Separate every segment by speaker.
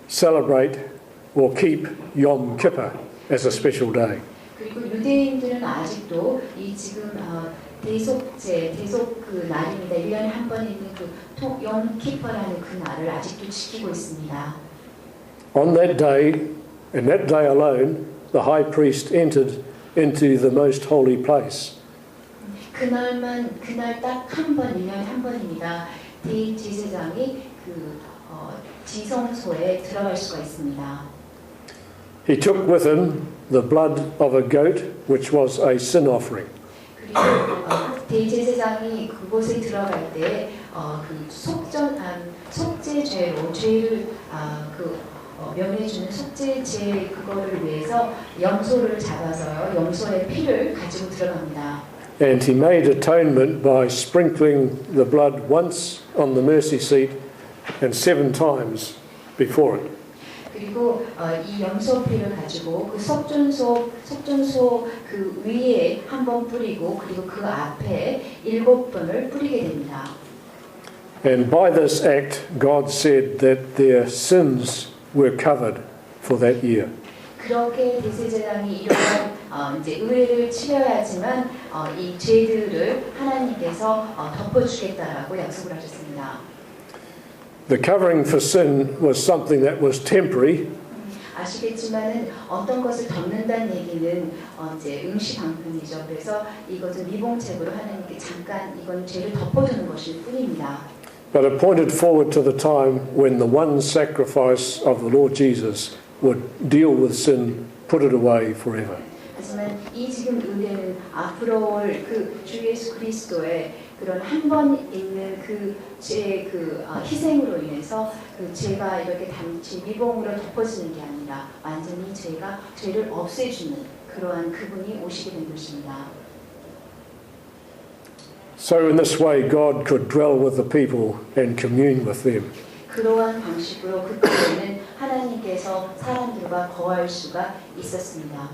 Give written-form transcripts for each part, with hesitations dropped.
Speaker 1: celebrate or keep Yom Kippur as a special day.
Speaker 2: 그리고 유대인들은 아직도 이 지금 대속 그 날입니다. 1년에 한 번 있는 그 욤키퍼라는 그 날을 아직도 지키고 있습니다.
Speaker 1: On that day, and that day alone, the high priest entered into the most holy place.
Speaker 2: 그날 딱 한 번, 1년에 한 번입니다. 대제사장이 그 지성소에 들어갈 수가 있습니다.
Speaker 1: He took with him the blood of a goat, which was a sin offering.
Speaker 2: 그리고 대제사장이 그곳에 들어갈 때 그 속죄죄로 죄를 면해주는 속죄죄 그거를 위해서 염소를 잡아서요, 염소의 피를 가지고 들어갑니다.
Speaker 1: And he made atonement by sprinkling the blood once on the mercy seat and 7 times before it.
Speaker 2: 그리고 이 염소피를 가지고 그 속전소 그 위에 한 번 뿌리고 그리고 그 앞에 7번을 뿌리게 됩니다.
Speaker 1: And by this act, God said that their sins were covered for that year.
Speaker 2: 그렇게 대제사장이 이러한 이제 의례를 치러야지만 이 죄들을 하나님께서 덮어주겠다라고 약속을 하셨습니다.
Speaker 1: The covering for sin was something that was temporary.
Speaker 2: 아시겠지만은 어떤 것을 덮는다는 얘기는 이제 응시방편이죠. 그래서 이것은 미봉책으로 하나님께 잠깐 이건 죄를 덮어주는 것일 뿐입니다.
Speaker 1: But it pointed forward to the time when the one sacrifice of the Lord Jesus would deal with sin, put it away forever.
Speaker 2: 하지만 이 지금 의례는 앞으로 올 그 주 예수 그리스도의 그런 한 번 있는 그 죄의 그 희생으로 인해서 그 죄가 이렇게 단지 미봉으로 덮어지는 게 아니라 완전히 죄를 없애주는 그러한 그분이 오시게 된 것입니다.
Speaker 1: So in this way, God could dwell with the people and commune with them.
Speaker 2: 그러한 방식으로 그때는 하나님께서 사람들과 거할 수가 있었습니다.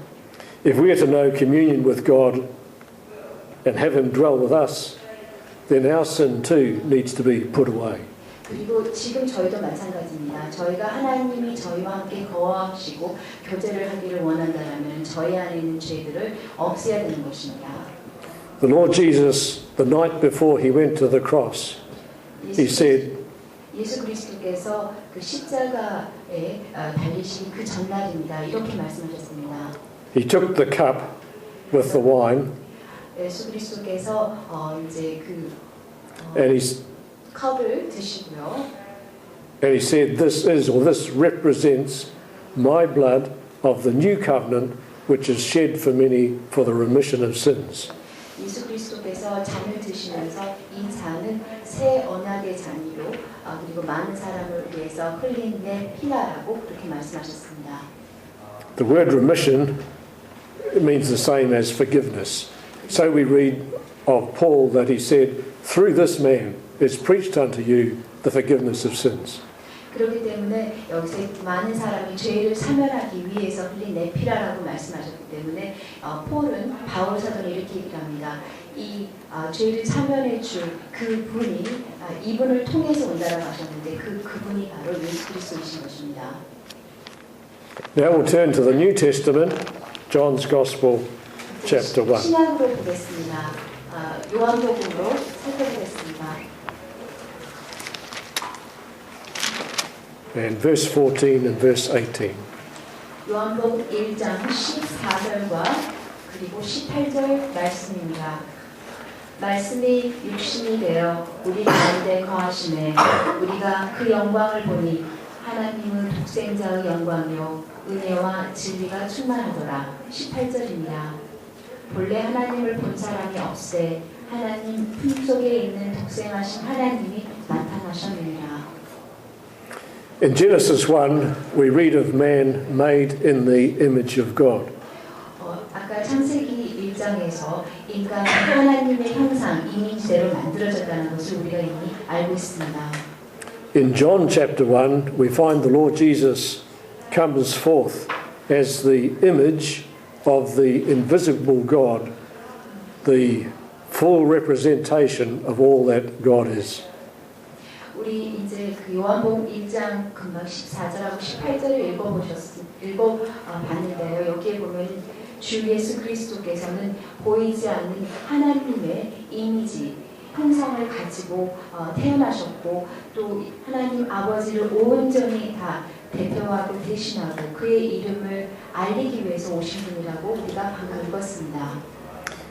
Speaker 1: If we are to know communion with God and have Him dwell with us, then our sin too needs to be put away.
Speaker 2: 그리고 지금 저희도 마찬가지입니다. 저희가 하나님이 저희와 함께 거하시고 교제를 하기를 원한다면 저희 안에 있는 죄들을 없애야 되는 것입니다.
Speaker 1: The Lord Jesus, the night before He went to the cross, He said,
Speaker 2: 예수 그리스도께서 그 십자가에 달리신 그 전날입니다. 이렇게 말씀하셨습니다.
Speaker 1: He took the cup with the wine,
Speaker 2: 예수 그리스도께서 이제 그
Speaker 1: and He
Speaker 2: 컵을 드시고요.
Speaker 1: And He said, this represents my blood of the new covenant, which is shed for many for the remission of sins.
Speaker 2: 예수 그리스도께서 잔을 드시면서 이 잔은 새 언약의 잔이요, 그리고 많은 사람을 위해서 흘린 내 피라라고 그렇게 말씀하셨습니다.
Speaker 1: The word remission means the same as forgiveness. So we read of Paul that he said, through this man is preached unto you the forgiveness of sins.
Speaker 2: 그렇기 때문에 여기서 많은 사람이 죄를 사면하기 위해서 흘린 내 피라라고 말씀하셨기 때문에 폴은 바울 사도는 이렇게 얘기를 합니다. 이 죄를 사면해 줄 그분이 이분을 통해서 온다라고 하셨는데 그분이 바로 예수 그리스도이신 것입니다.
Speaker 1: Now we'll turn to the New Testament, John's Gospel, chapter 1.
Speaker 2: 신약으로 보겠습니다. 요한복음으로 살펴보겠습니다.
Speaker 1: And verse 14 and verse 18.
Speaker 2: 요한복음 1장 14절과 그리고 18절 말씀입니다. 말씀이 육신이 되어 우리 가운데 거하시매 우리가 그 영광을 보니 하나님은 독생자의 영광이요 은혜와 진리가 충만하더라. 18절입니다. 본래 하나님을 본 사람이 없애 하나님 품속에 있는 독생하신 하나님이 나타나셨느니라.
Speaker 1: In Genesis 1, we read of man made in the image of God.
Speaker 2: 아까 창세기 1장에서 인간이 하나님의 형상, 이미지대로 만들어졌다는 것을 우리가 이미 알고 있습니다.
Speaker 1: In John chapter 1, we find the Lord Jesus comes forth as the image of the invisible God, the full representation of all that God is.
Speaker 2: 우리 이제 그 요한복음 1장 금방 14절하고 18절을 읽어봤는데요. 여기에 보면 주 예수 그리스도께서는 보이지 않는 하나님의 이미지, 형상을 가지고 태어나셨고 또 하나님 아버지를 온전히 다 대표하고 대신하고 그의 이름을 알리기 위해서 오신 분이라고 우리가 방금 읽었습니다.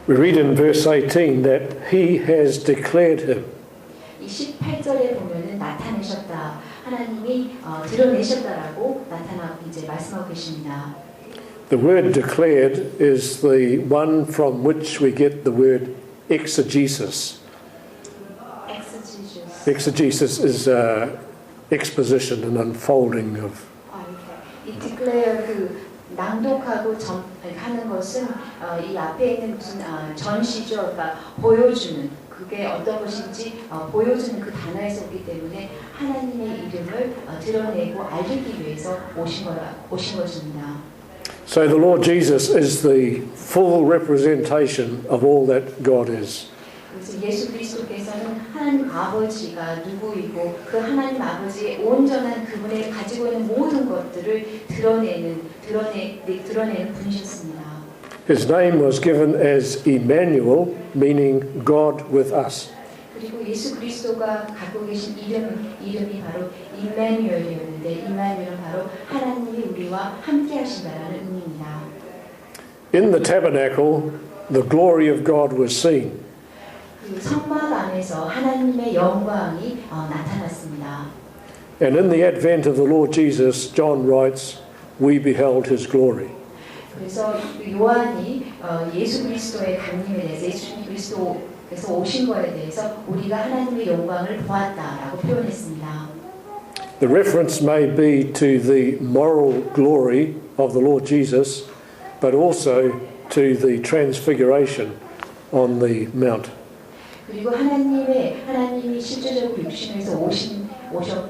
Speaker 1: We read in verse 18 that he has declared him.
Speaker 2: 이 18절에 보면은 나타내셨다. 하나님이 드러내셨다라고 나타나고 이제 말씀하고 계십니다.
Speaker 1: The word declared is the one from which we get the word exegesis. Exegesis is exposition and unfolding of.
Speaker 2: 이 declare 그 낭독하고 하는 것은 이 앞에 있는 무슨 전시죠. 그러니까 보여주는 그게 어떤 것인지 보여주는 그 단어에서 오기 때문에 하나님의 이름을 드러내고 알리기 위해서 오신 것입니다.
Speaker 1: So the Lord Jesus is the full representation of all that God is.
Speaker 2: 그래서 예수 그리스도께서는 하나님 아버지가 누구이고 그 하나님 아버지의 온전한 그분의 가지고 있는 모든 것들을 드러내는 분이셨습니다.
Speaker 1: His name was given as Emmanuel, meaning God with us.
Speaker 2: 그리고 예수 그리스도가 갖고 계신 이름이 바로 임마누엘이었는데 임마누엘은 바로 하나님이 우리와 함께 하신다라는 의미입니다.
Speaker 1: In the tabernacle, the glory of God was seen.
Speaker 2: 그 성막 안에서 하나님의 영광이 나타났습니다.
Speaker 1: And in the advent of the Lord Jesus, John writes, we beheld his glory.
Speaker 2: 그래서 요한이 예수 그리스도의 강림에 대해서 예수 그리스도께서 오신 것에 대해서 우리가 하나님의 영광을 보았다라고 표현했습니다.
Speaker 1: The reference may be to the moral glory of the Lord Jesus, but also to the transfiguration on the mount.
Speaker 2: 그리고 하나님이 실제적으로 육신에서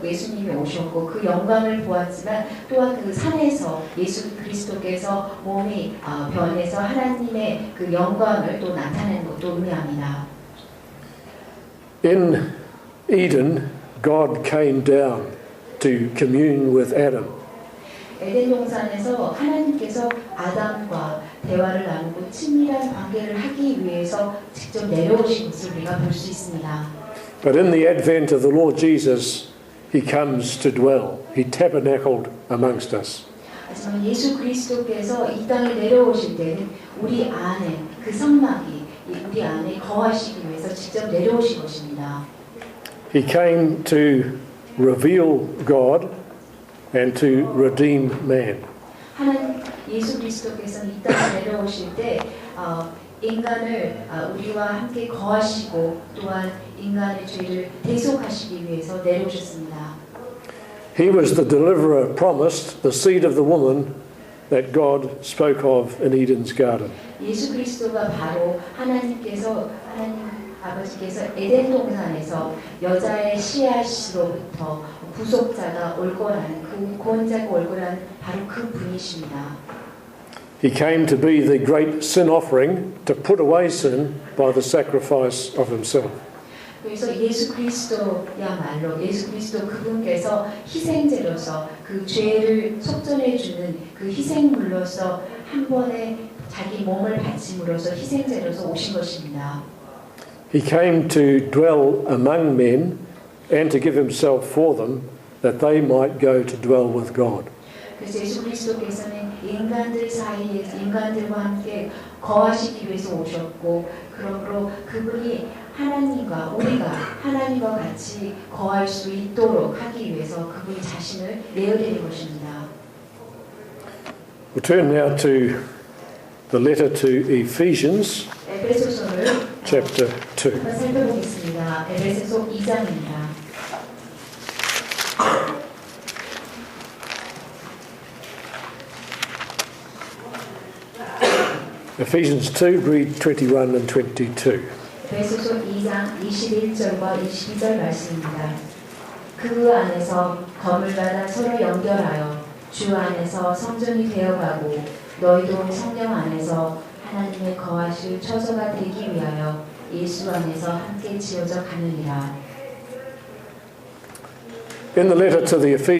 Speaker 2: 예수님이 오셨고 그 영광을 보았지만 또한 그 산에서 예수 그리스도께서 몸이 변해서 하나님의 그 영광을 또 나타내는 것도 의미합니다.
Speaker 1: In Eden, God came down to commune with Adam.
Speaker 2: 에덴 동산에서 하나님께서 아담과 대화를 나누고 친밀한 관계를 하기 위해서 직접 내려오신 것을 우리가 볼 수 있습니다.
Speaker 1: But in the advent of the Lord Jesus, he comes to dwell. He tabernacled amongst us.
Speaker 2: 하지만 예수 그리스도께서 이 땅에 내려오실 때는 우리 안에 그 성막이 우리 안에 거하시기 위해서 직접 내려오신 것입니다.
Speaker 1: He came to reveal God and to redeem man.
Speaker 2: 하나님 예수 그리스도께서는 이 땅에 내려오실 때 인간을 우리와 함께 거하시고 또한 인간의 죄를 대속하시기 위해서 내려오셨습니다.
Speaker 1: He was the deliverer promised, the seed of the woman that God spoke of in Eden's garden.
Speaker 2: 예수 그리스도가 바로 하나님 아버지께서 에덴 동산에서 여자의 씨앗으로부터 구속자가 올 거라는 그 구원자가 올 거라는 바로 그 분이십니다.
Speaker 1: He came to be the great sin offering to put away sin by the sacrifice of himself.
Speaker 2: 그래서 예수 그리스도야말로 예수 그리스도 그분께서 희생제로서 그 죄를 속전해 주는 그 희생물로서 한 번에 자기 몸을 바침으로써 희생제로서 오신 것입니다.
Speaker 1: He came to dwell among men and to give himself for them that they might go to dwell with God.
Speaker 2: 그래서 예수 그리스도께서는 인간들 사이에 인간들과 함께 거하시기 위해서 오셨고 그러므로 그분이 우리가 하나님과 같이 거할 수 있도록 하기 위해서 그분이 자신을 내어드린 것입니다.
Speaker 1: We'll turn now to the letter to Ephesians,
Speaker 2: 에베소서를
Speaker 1: chapter 2.
Speaker 2: 한번 살펴보겠습니다. 에베소서 2장입니다.
Speaker 1: Ephesians 2, read 21 and 22.
Speaker 2: 에베소서 2장 21절과 22절 말씀입니다. 그 안에서 검을 받아 서로 연결하여 주 안에서 성전이 되어가고 너희도 성령 안에서 하나님의 거하실 처소가 되기 위하여 예수 안에서 함께 지어져 가느니라.
Speaker 1: In the letter to the Ephesians,